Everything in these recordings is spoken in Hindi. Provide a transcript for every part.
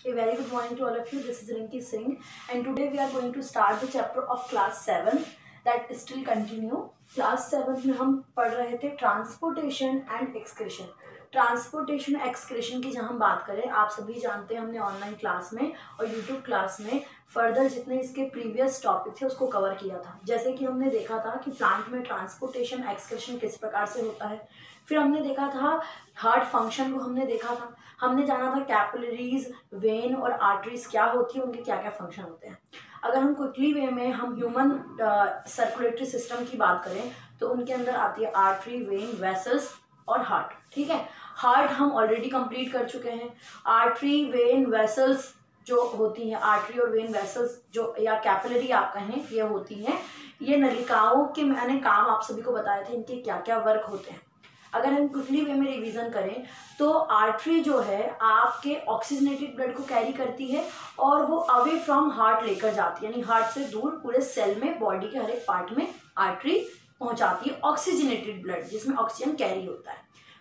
A very good morning to all of you. This is Rinki Singh, and today we are going to start the chapter of class 7 that still continue. Class 7 में हम पढ़ रहे थे transportation and excretion. Transportation excretion की जहाँ हम बात करें, आप सभी जानते हैं हमने ऑनलाइन क्लास में और यूट्यूब क्लास में फर्दर जितने इसके प्रीवियस टॉपिक थे उसको कवर किया था. जैसे कि हमने देखा था कि प्लांट में ट्रांसपोर्टेशन एक्सक्रीशन किस प्रकार से होता है. फिर हमने देखा था हार्ट फंक्शन को हमने देखा था. हमने जाना था कैपिलरीज, वेन और आर्टरीज क्या होती है, उनके क्या क्या फंक्शन होते हैं. अगर हम क्विकली वे में हम ह्यूमन सर्कुलेटरी सिस्टम की बात करें तो उनके अंदर आती है आर्टरी, वेन, वेसल्स और हार्ट. ठीक है, हार्ट हम ऑलरेडी कंप्लीट कर चुके हैं. आर्टरी, वेन, वेसल्स जो होती हैं, आर्टरी और वेन वेसल्स जो या कैपिलरी आप कहें, ये होती हैं. ये नलिकाओं के मैंने काम आप सभी को बताए थे, इनके क्या क्या वर्क होते हैं. अगर हम क्विकली वे में रिवीजन करें तो आर्टरी जो है आपके ऑक्सीजनेटेड ब्लड को कैरी करती है और वो अवे फ्रॉम हार्ट लेकर जाती है, यानी हार्ट से दूर पूरे सेल में, बॉडी के हर एक पार्ट में आर्टरी पहुंचाती है ऑक्सीजनेटेड ब्लड जिसमें ऑक्सीजन कैरी होता है.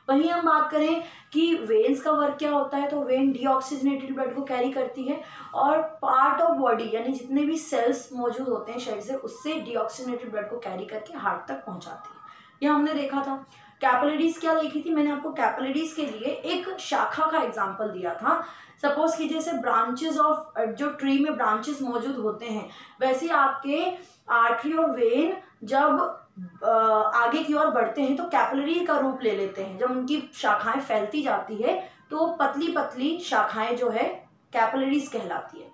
वहीं हम बात करें कि वेन्स का वर्क क्या होता है, तो वेन डीऑक्सीजनेटेड ब्लड को कैरी करती है और पार्ट ऑफ बॉडी यानी जितने भी सेल्स मौजूद होते हैं शरीर से, उससे डीऑक्सीजनेटेड ब्लड को कैरी करके हार्ट तक पहुंचाती है. यह हमने देखा था. कैपिलरीज क्या देखी थी मैंने आपको, कैपिलरीज के लिए एक शाखा का एग्जांपल दिया था. सपोज कीजिए जैसे ब्रांचेस ऑफ जो ट्री में ब्रांचेस मौजूद होते हैं, वैसे आपके आर्टरी और वेन जब आगे की ओर बढ़ते हैं तो कैपिलरी का रूप ले लेते हैं. जब उनकी शाखाएं फैलती जाती है तो पतली पतली शाखाएं जो है कैपिलरीज कहलाती है.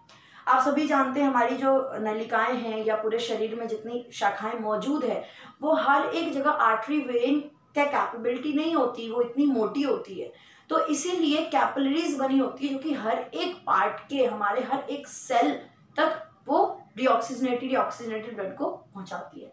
आप सभी जानते हैं हमारी जो नलिकाएं हैं या पूरे शरीर में जितनी शाखाएं मौजूद है वो हर एक जगह आर्टरी, वेन क्या कैपेबिलिटी नहीं होती, वो इतनी मोटी होती है. तो इसीलिए कैपिलरीज बनी होती है जो कि हर एक पार्ट के, हमारे हर एक सेल तक वो डीऑक्सीजनेटेड या ऑक्सीजनेटेड ब्लड को पहुंचाती है.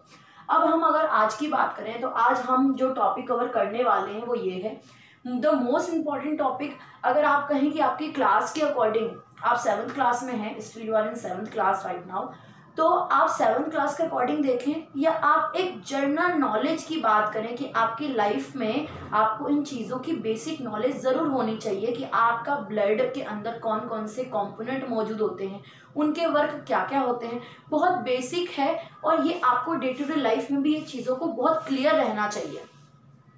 अब हम अगर आज की बात करें तो आज हम जो टॉपिक कवर करने वाले हैं वो ये है द मोस्ट इम्पॉर्टेंट टॉपिक. अगर आप कहें कि आपकी क्लास के अकॉर्डिंग, आप 7th क्लास में हैं, still you are in 7th class right now, तो आप 7th क्लास के अकॉर्डिंग देखें या आप एक जनरल नॉलेज की बात करें कि आपकी लाइफ में आपको इन चीज़ों की बेसिक नॉलेज ज़रूर होनी चाहिए कि आपका ब्लड के अंदर कौन कौन से कंपोनेंट मौजूद होते हैं, उनके वर्क क्या क्या होते हैं. बहुत बेसिक है और ये आपको डे टू डे लाइफ में भी ये चीज़ों को बहुत क्लियर रहना चाहिए.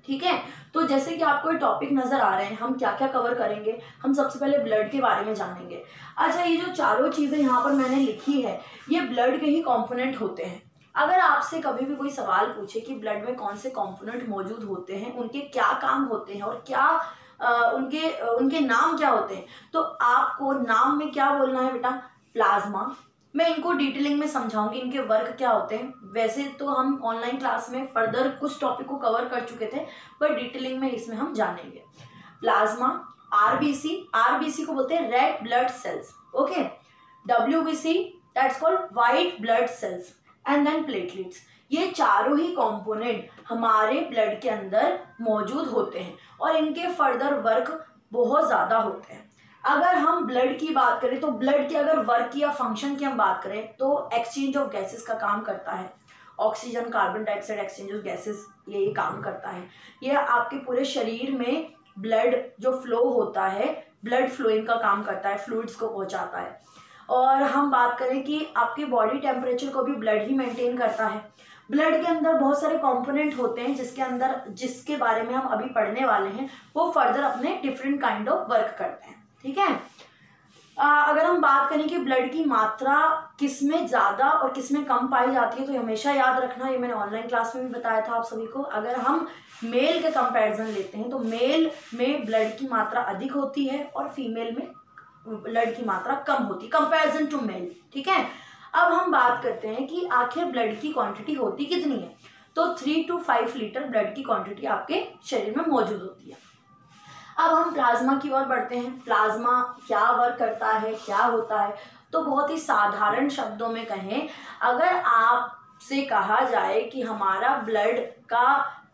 ठीक है, तो जैसे कि आपको ये टॉपिक नजर आ रहे हैं, हम क्या क्या कवर करेंगे. हम सबसे पहले ब्लड के बारे में जानेंगे. अच्छा, ये जो चारों चीज़ें यहाँ पर मैंने लिखी है ये ब्लड के ही कंपोनेंट होते हैं. अगर आपसे कभी भी कोई सवाल पूछे कि ब्लड में कौन से कंपोनेंट मौजूद होते हैं, उनके क्या काम होते हैं और क्या उनके नाम क्या होते हैं, तो आपको नाम में क्या बोलना है बेटा, प्लाज्मा. मैं इनको डिटेलिंग में समझाऊंगी इनके वर्क क्या होते हैं. वैसे तो हम ऑनलाइन क्लास में फर्दर कुछ टॉपिक को कवर कर चुके थे, पर डिटेलिंग में इसमें हम जानेंगे. प्लाज्मा, आरबीसी, आरबीसी को बोलते हैं red blood cells. Okay, WBC that's called white blood cells, and then platelets. ये चारों ही कंपोनेंट हमारे ब्लड के अंदर मौजूद होते हैं और इनके फर्दर वर्क बहुत ज़्यादा होते हैं. अगर हम ब्लड की बात करें तो ब्लड के अगर वर्क या फंक्शन की हम बात करें तो एक्सचेंज ऑफ गैसेस का काम करता है. Oxygen, carbon dioxide exchange of gases ये काम करता है. ये आपके पूरे शरीर में ब्लड जो फ्लो होता है, ब्लड फ्लोइंग का काम करता है, फ्लूइड्स को पहुंचाता है. और हम बात करें कि आपके बॉडी टेम्परेचर को भी ब्लड ही मेंटेन करता है. ब्लड के अंदर बहुत सारे कंपोनेंट होते हैं जिसके बारे में हम अभी पढ़ने वाले हैं, वो फर्दर अपने डिफरेंट काइंड ऑफ वर्क करते हैं. ठीक है, अगर हम बात करें कि ब्लड की मात्रा किसमें ज़्यादा और किसमें कम पाई जाती है, तो हमेशा याद रखना, ये मैंने ऑनलाइन क्लास में भी बताया था आप सभी को. अगर हम मेल के कंपैरिजन लेते हैं तो मेल में ब्लड की मात्रा अधिक होती है और फीमेल में ब्लड की मात्रा कम होती है, कंपैरिजन टू मेल. ठीक है, अब हम बात करते हैं कि आखिर ब्लड की क्वांटिटी होती कितनी है, तो 3 to 5 लीटर ब्लड की क्वांटिटी आपके शरीर में मौजूद होती है. अब हम प्लाज्मा की ओर बढ़ते हैं. प्लाज्मा क्या वर्क करता है, क्या होता है, तो बहुत ही साधारण शब्दों में कहें, अगर आपसे कहा जाए कि हमारा ब्लड का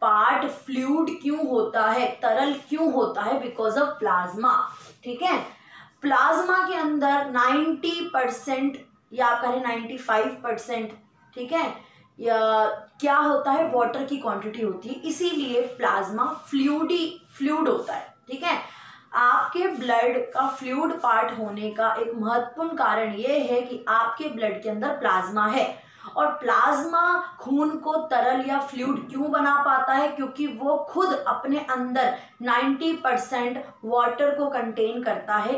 पार्ट फ्लूइड क्यों होता है, तरल क्यों होता है, बिकॉज ऑफ प्लाज्मा. ठीक है, प्लाज्मा के अंदर 90% या आप कहें 95%, ठीक है, या क्या होता है, वाटर की क्वांटिटी होती है, इसीलिए प्लाज्मा फ्लूइड होता है. ठीक है, आपके ब्लड का फ्लूइड पार्ट होने का एक महत्वपूर्ण कारण ये है कि आपके ब्लड के अंदर प्लाज्मा है। और प्लाज्मा खून को तरल या फ्लूइड क्यों बना पाता है? क्योंकि वो खुद अपने अंदर 90% वाटर को कंटेन करता है,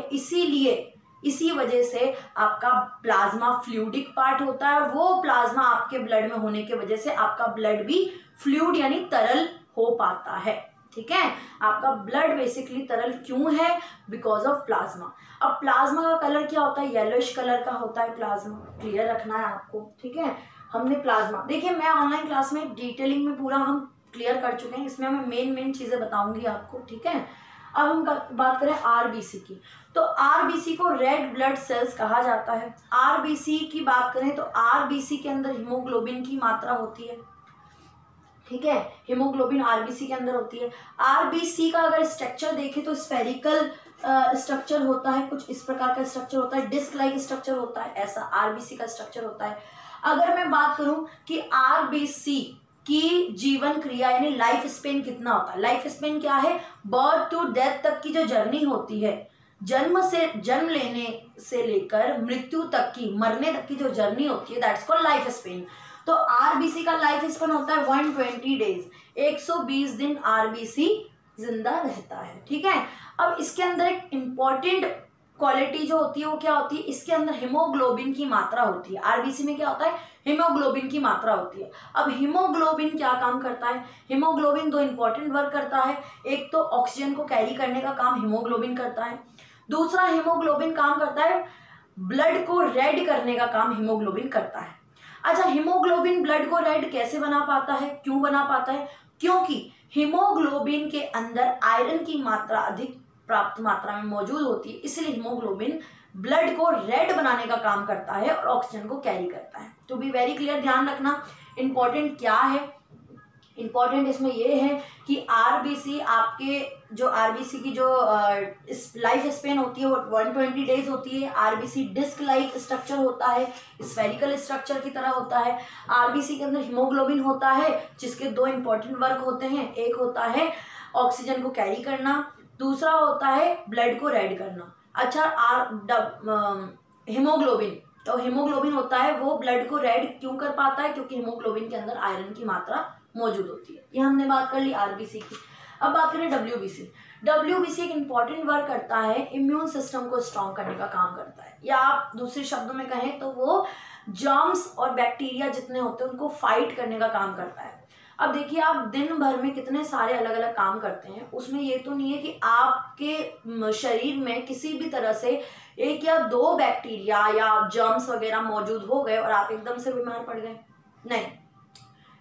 इसी वजह से आपका प्लाज्मा फ्लूइडिक पार्ट होता है। वो प्लाज्मा आपके ब्लड में होने की वजह से आपका ब्लड भी फ्लूइड यानी तरल हो पाता है। ठीक है, आपका ब्लड बेसिकली तरल क्यों है? Because of plasma. अब प्लाज्मा का कलर क्या होता है? येलोइश कलर का होता है प्लाज्मा, क्लियर रखना है आपको। ठीक है, हमने प्लाज्मा देखिए, मैं ऑनलाइन क्लास में डिटेलिंग में पूरा हम क्लियर कर चुके हैं, इसमें मैं मेन चीजें बताऊंगी आपको। ठीक है, अब हम बात करें आरबीसी की, तो आरबीसी को रेड ब्लड सेल्स कहा जाता है। आरबीसी की बात करें तो आरबीसी के अंदर हीमोग्लोबिन की मात्रा होती है। ठीक है, हीमोग्लोबिन आरबीसी के अंदर होती है। आरबीसी का अगर स्ट्रक्चर देखें तो स्फेरिकल स्ट्रक्चर होता है, कुछ इस प्रकार का स्ट्रक्चर होता है, डिस्क लाइक स्ट्रक्चर होता है, ऐसा आरबीसी का स्ट्रक्चर होता है। अगर मैं बात करूं कि आरबीसी की जीवन क्रिया यानी लाइफ स्पेन कितना होता है? लाइफ स्पेन क्या है? बर्थ टू डेथ तक की जो जर्नी होती है, जन्म लेने से लेकर मृत्यु तक की, मरने तक की जो जर्नी होती है, दैट्स कॉल्ड लाइफ स्पेन। तो आरबीसी का लाइफ स्पेन होता है 120 डेज, 120 दिन आरबीसी जिंदा रहता है। ठीक है, अब इसके अंदर एक इंपॉर्टेंट क्वालिटी जो होती है वो क्या होती है? इसके अंदर हीमोग्लोबिन की मात्रा होती है। आरबीसी में क्या होता है? हीमोग्लोबिन की मात्रा होती है। अब हीमोग्लोबिन क्या काम करता है? हीमोग्लोबिन दो इंपॉर्टेंट वर्क करता है। एक तो ऑक्सीजन को कैरी करने का काम हीमोग्लोबिन करता है, दूसरा हीमोग्लोबिन काम करता है ब्लड को रेड करने का काम हीमोग्लोबिन करता है। अच्छा, हीमोग्लोबिन ब्लड को रेड कैसे बना पाता है? क्यों बना पाता है? क्योंकि हीमोग्लोबिन के अंदर आयरन की मात्रा अधिक प्राप्त मात्रा में मौजूद होती है, इसलिए हीमोग्लोबिन ब्लड को रेड बनाने का काम करता है और ऑक्सीजन को कैरी करता है। टू बी वेरी क्लियर, ध्यान रखना इंपॉर्टेंट क्या है। इंपॉर्टेंट इसमें ये है कि आरबीसी आपके जो आरबीसी की जो लाइफ स्पेन होती है वो 120 डेज होती है। आरबीसी डिस्क लाइक स्ट्रक्चर होता है, स्फेरिकल स्ट्रक्चर की तरह होता है। आरबीसी के अंदर हीमोग्लोबिन होता है जिसके दो इंपॉर्टेंट वर्क होते हैं, एक होता है ऑक्सीजन को कैरी करना, दूसरा होता है ब्लड को रेड करना। अच्छा, हीमोग्लोबिन, तो हीमोग्लोबिन होता है वो ब्लड को रेड क्यों कर पाता है? क्योंकि हीमोग्लोबिन के अंदर आयरन की मात्रा मौजूद होती है। ये हमने बात कर ली आरबीसी की। अब बात करें डब्ल्यूबीसी। डब्ल्यूबीसी एक इंपॉर्टेंट वर्क करता है, इम्यून सिस्टम को स्ट्रॉन्ग करने का काम करता है, या आप दूसरे शब्दों में कहें तो वो जर्म्स और बैक्टीरिया जितने होते हैं उनको फाइट करने का काम करता है। अब देखिए, आप दिन भर में कितने सारे अलग अलग काम करते हैं, उसमें ये तो नहीं है कि आपके शरीर में किसी भी तरह से एक या दो बैक्टीरिया या जर्म्स वगैरह मौजूद हो गए और आप एकदम से बीमार पड़ गए। नहीं,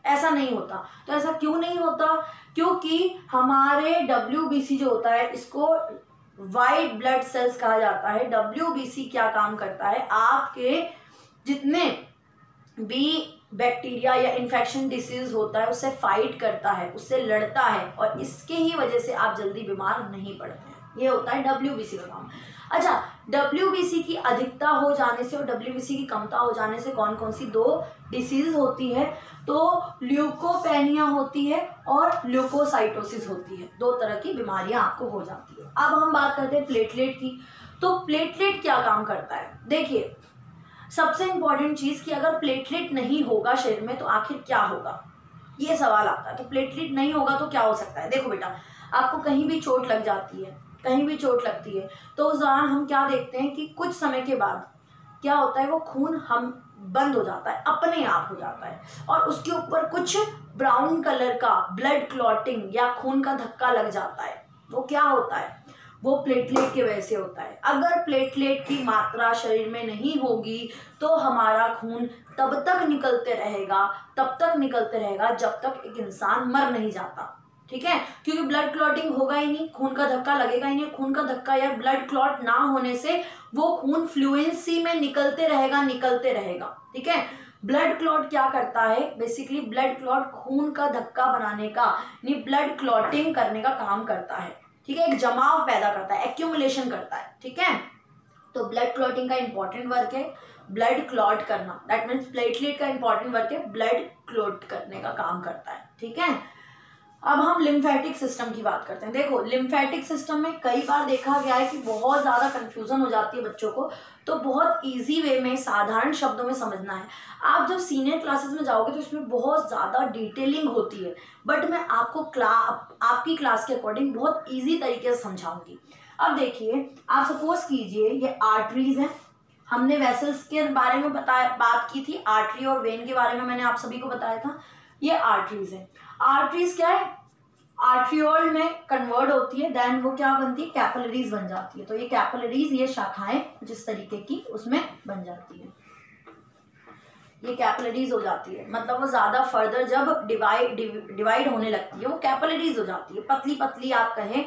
ऐसा नहीं होता। तो ऐसा क्यों नहीं होता? क्योंकि हमारे डब्ल्यूबीसी जो होता है इसको वाइट ब्लड सेल्स कहा जाता है। डब्ल्यूबीसी क्या काम करता है? आपके जितने भी बैक्टीरिया या इन्फेक्शन डिसीज होता है उससे फाइट करता है, उससे लड़ता है, और इसके ही वजह से आप जल्दी बीमार नहीं पड़ते हैं। ये होता है डब्ल्यूबीसी का काम। अच्छा, डब्ल्यूबीसी की अधिकता हो जाने से और डब्ल्यूबीसी की कमता हो जाने से कौन कौन सी दो डिसीज होती है? तो ल्यूकोपेनिया होती है और ल्यूकोसाइटोसिस होती है। दो तरह की बीमारियां आपको हो जाती है। अब हम बात करते हैं प्लेटलेट की। तो प्लेटलेट क्या काम करता है? देखिए, सबसे इंपॉर्टेंट चीज कि अगर प्लेटलेट नहीं होगा शरीर में तो आखिर क्या होगा, ये सवाल आता है। तो प्लेटलेट नहीं होगा तो क्या हो सकता है? देखो बेटा, आपको कहीं भी चोट लग जाती है, कहीं भी चोट लगती है, तो उस दौरान हम क्या देखते हैं कि कुछ समय के बाद क्या होता है, वो खून हम बंद हो जाता है, अपने आप हो जाता है, और उसके ऊपर कुछ ब्राउन कलर का ब्लड क्लॉटिंग या खून का धक्का लग जाता है। वो क्या होता है? वो प्लेटलेट की वजह से होता है। अगर प्लेटलेट की मात्रा शरीर में नहीं होगी तो हमारा खून तब तक निकलते रहेगा, तब तक निकलते रहेगा जब तक एक इंसान मर नहीं जाता। ठीक है, क्योंकि ब्लड क्लॉटिंग होगा ही नहीं, खून का धक्का लगेगा ही नहीं। खून का धक्का या ब्लड क्लॉट ना होने से वो खून फ्लुएंसी में निकलते रहेगा। ठीक है, ब्लड क्लॉट क्या करता है? बेसिकली ब्लड क्लॉट खून का धक्का बनाने का, यानी ब्लड क्लॉटिंग करने का काम करता है। ठीक है, एक जमाव पैदा करता है, एक्यूमुलेशन करता है। ठीक है, तो ब्लड क्लॉटिंग का इंपॉर्टेंट वर्क है ब्लड क्लॉट करना, दैट मीन्स प्लेटलेट का इंपॉर्टेंट वर्क है ब्लड क्लॉट करने का काम करता है। ठीक है, अब हम लिम्फेटिक सिस्टम की बात करते हैं। देखो लिम्फेटिक सिस्टम में कई बार देखा गया है कि बहुत ज़्यादा कंफ्यूजन हो जाती है बच्चों को, तो बहुत इजी वे में साधारण शब्दों में समझना है। आप जब सीनियर क्लासेस में जाओगे तो इसमें बहुत ज़्यादा डिटेलिंग होती है, बट मैं आपको आपकी क्लास के अकॉर्डिंग बहुत ईजी तरीके से समझाऊंगी। अब देखिए, आप सपोज कीजिए ये आर्टरीज हैं, हमने वेसल्स के बारे में बात की थी, आर्टरी और वेन के बारे में मैंने आप सभी को बताया था। ये आर्टरीज है। आर्टरीज क्या है, आर्ट्रियोल में कन्वर्ट होती है, देन वो क्या बनती है, कैपिलरीज बन जाती है। तो ये कैपिलरीज, ये शाखाएं जिस तरीके की उसमें बन जाती है, ये कैपिलरीज हो जाती है। मतलब वो ज्यादा फर्दर जब डिवाइड होने लगती है वो कैपिलरीज हो जाती है। पतली पतली आप कहें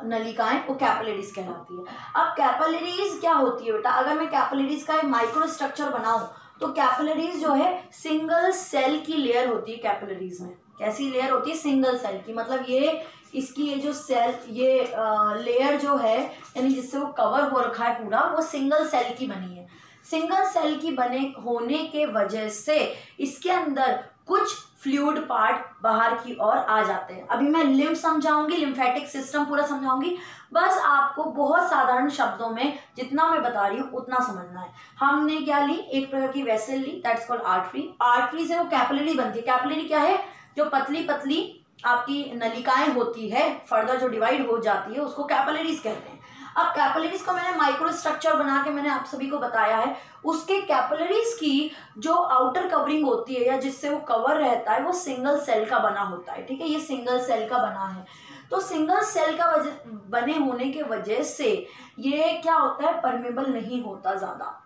नलिकाएं, वो कैपिलरीज कहलाती है। अब कैपिलरीज क्या होती है बेटा, अगर मैं कैपिलरीज का एक माइक्रो स्ट्रक्चर बनाऊं तो कैपिलरीज जो है सिंगल सेल की लेयर होती है। कैपिलरीज में कैसी लेयर होती है, सिंगल सेल की। मतलब ये इसकी ये जो सेल, ये लेयर जो है यानी जिससे वो कवर हो रखा है पूरा, वो सिंगल सेल की बनी है। सिंगल सेल की बने होने के वजह से इसके अंदर कुछ फ्लूइड पार्ट बाहर की ओर आ जाते हैं। अभी मैं लिम्फ समझाऊंगी, लिम्फेटिक सिस्टम पूरा समझाऊंगी, बस आपको बहुत साधारण शब्दों में जितना मैं बता रही हूँ उतना समझना है। हमने क्या ली, एक प्रकार की वेसल ली, दैट्स कॉल्ड आर्टरी। आर्टरी से वो कैपिलरी बनती है। कैपिलरी क्या है, जो पतली पतली आपकी नलिकाएं होती है, फर्दर जो डिवाइड हो जाती है उसको कैपिलरीज कहते हैं। अब कैपिलरीज को मैंने माइक्रो स्ट्रक्चर बना के मैंने आप सभी को बताया है। उसके कैपिलरीज की जो आउटर कवरिंग होती है या जिससे वो कवर रहता है, वो सिंगल सेल का बना होता है। ठीक है, ये सिंगल सेल का बना है। तो सिंगल सेल का बने होने के वजह से ये क्या होता है, परमेबल नहीं होता ज्यादा।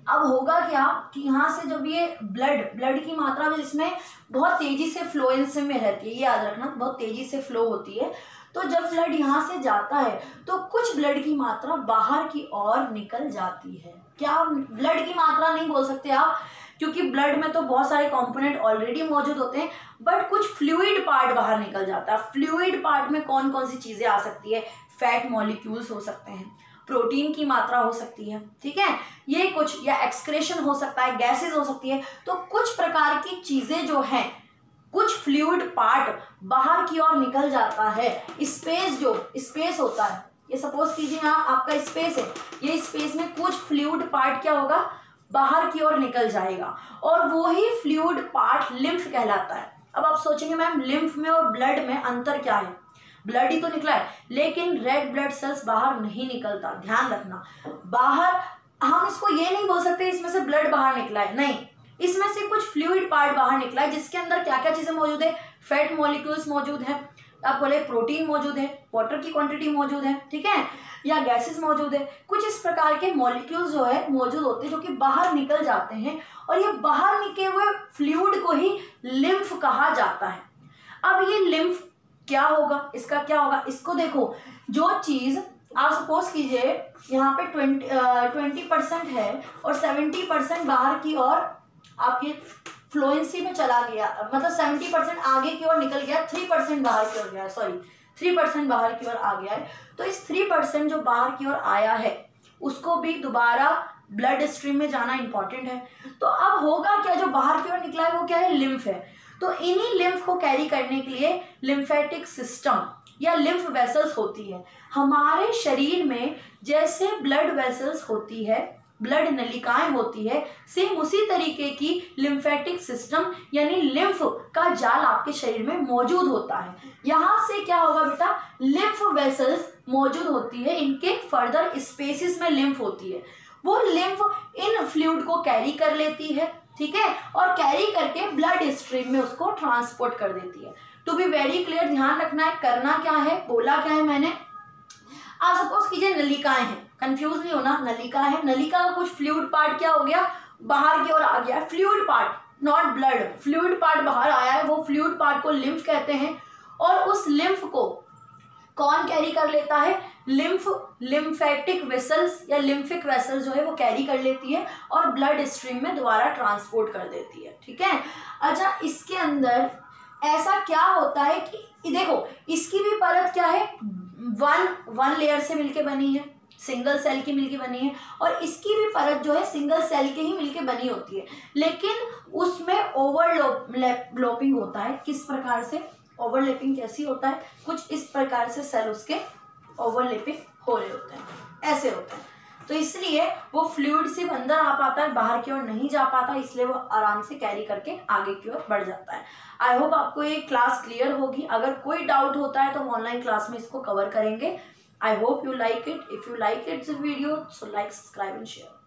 अब होगा क्या कि यहाँ से जब ये ब्लड की मात्रा में इसमें बहुत तेजी से फ्लोएंस में रहती है, ये याद रखना, बहुत तेजी से फ्लो होती है। तो जब ब्लड यहाँ से जाता है तो कुछ ब्लड की मात्रा बाहर की ओर निकल जाती है। क्या ब्लड की मात्रा नहीं बोल सकते आप, क्योंकि ब्लड में तो बहुत सारे कंपोनेंट ऑलरेडी मौजूद होते हैं, बट कुछ फ्लूइड पार्ट बाहर निकल जाता है। फ्लूइड पार्ट में कौन कौन सी चीजें आ सकती है, फैट मॉलिक्यूल्स हो सकते हैं, प्रोटीन की मात्रा हो सकती है, ठीक है, ये कुछ, या एक्सक्रेशन हो सकता है, गैसेस हो सकती है। तो कुछ प्रकार की चीजें जो हैं, कुछ फ्लूइड पार्ट बाहर की ओर निकल जाता है। स्पेस, जो स्पेस होता है, ये सपोज कीजिए यहाँ आपका स्पेस है, ये स्पेस में कुछ फ्लूइड पार्ट क्या होगा, बाहर की ओर निकल जाएगा, और वो ही फ्लूइड पार्ट लिम्फ कहलाता है। अब आप सोचेंगे मैम लिम्फ में और ब्लड में अंतर क्या है, ब्लड ही तो निकला है, लेकिन रेड ब्लड सेल्स बाहर नहीं निकलता, ध्यान रखना। बाहर हम इसको ये नहीं बोल सकते इसमें से ब्लड बाहर निकला है, नहीं, इसमें से कुछ फ्लूइड पार्ट बाहर निकला है, जिसके अंदर क्या क्या चीजें मौजूद है, फैट मॉलिक्यूल्स मौजूद है, आप बोले प्रोटीन मौजूद है, वाटर की क्वांटिटी मौजूद है, ठीक है, या गैसेस मौजूद है। कुछ इस प्रकार के मॉलिक्यूल्स जो है मौजूद होते हैं जो कि बाहर निकल जाते हैं, और ये बाहर निकले हुए फ्लूइड को ही लिम्फ कहा जाता है। अब ये लिम्फ क्या होगा, इसका क्या होगा, इसको देखो, जो चीज आप सपोज कीजिए यहाँ पे 20% है और 70% बाहर की ओर आपकी फ्लोएंसी में चला गया, मतलब 70% आगे की ओर निकल गया, 3% बाहर की ओर गया, सॉरी 3% बाहर की ओर आ गया है। तो इस 3% जो बाहर की ओर आया है उसको भी दोबारा ब्लड स्ट्रीम में जाना इंपॉर्टेंट है। तो अब होगा क्या, जो बाहर की ओर निकला है वो क्या है, लिम्फ है। तो इन्हीं लिम्फ को कैरी करने के लिए लिम्फेटिक सिस्टम या लिम्फ वेसल्स होती है। हमारे शरीर में जैसे ब्लड वेसल्स होती है, ब्लड नलिकाएं होती है, सेम उसी तरीके की लिम्फेटिक सिस्टम यानी लिम्फ का जाल आपके शरीर में मौजूद होता है। यहाँ से क्या होगा बेटा, लिम्फ वेसल्स मौजूद होती है, इनके फर्दर स्पेसिस में लिम्फ होती है। वो लिम्फ इन फ्लूइड को कैरी कर लेती है, ठीक है, और कैरी करके ब्लड स्ट्रीम में उसको ट्रांसपोर्ट कर देती है। टू बी वेरी क्लियर, ध्यान रखना है, करना क्या है, बोला क्या है मैंने। आप सपोज कीजिए नलिकाएं हैं, कंफ्यूज नहीं होना, नलिका है, नलिका का कुछ फ्लूइड पार्ट क्या हो गया, बाहर की ओर आ गया, fluid part, not blood, fluid part बाहर आया है, वो फ्लूइड पार्ट को लिम्फ कहते हैं। और उस लिम्फ को कौन कैरी कर लेता है, लिम्फेटिक वेसल्स या लिम्फिक वेसल्स जो है वो कैरी कर लेती है और ब्लड स्ट्रीम में दोबारा ट्रांसपोर्ट कर देती है, ठीक है। अच्छा, इसके अंदर ऐसा क्या होता है कि देखो, इसकी भी परत क्या है, वन लेयर से मिलके बनी है, सिंगल सेल की मिलके बनी है, और इसकी भी परत जो है सिंगल सेल के ही मिलके बनी होती है, लेकिन उसमें ओवरलैपिंग होता है। किस प्रकार से ओवरलैपिंग कैसी होता है, कुछ इस प्रकार से सेल उसके ओवरलैपिंग हो रहे होते हैं, ऐसे होते हैं। तो इसलिए वो फ्लूइड सिर्फ अंदर आ पाता है, बाहर की ओर नहीं जा पाता, इसलिए वो आराम से कैरी करके आगे की ओर बढ़ जाता है। आई होप आपको ये क्लास क्लियर होगी। अगर कोई डाउट होता है तो हम ऑनलाइन क्लास में इसको कवर करेंगे। I hope you like it. If you like it's video, so like, subscribe and share.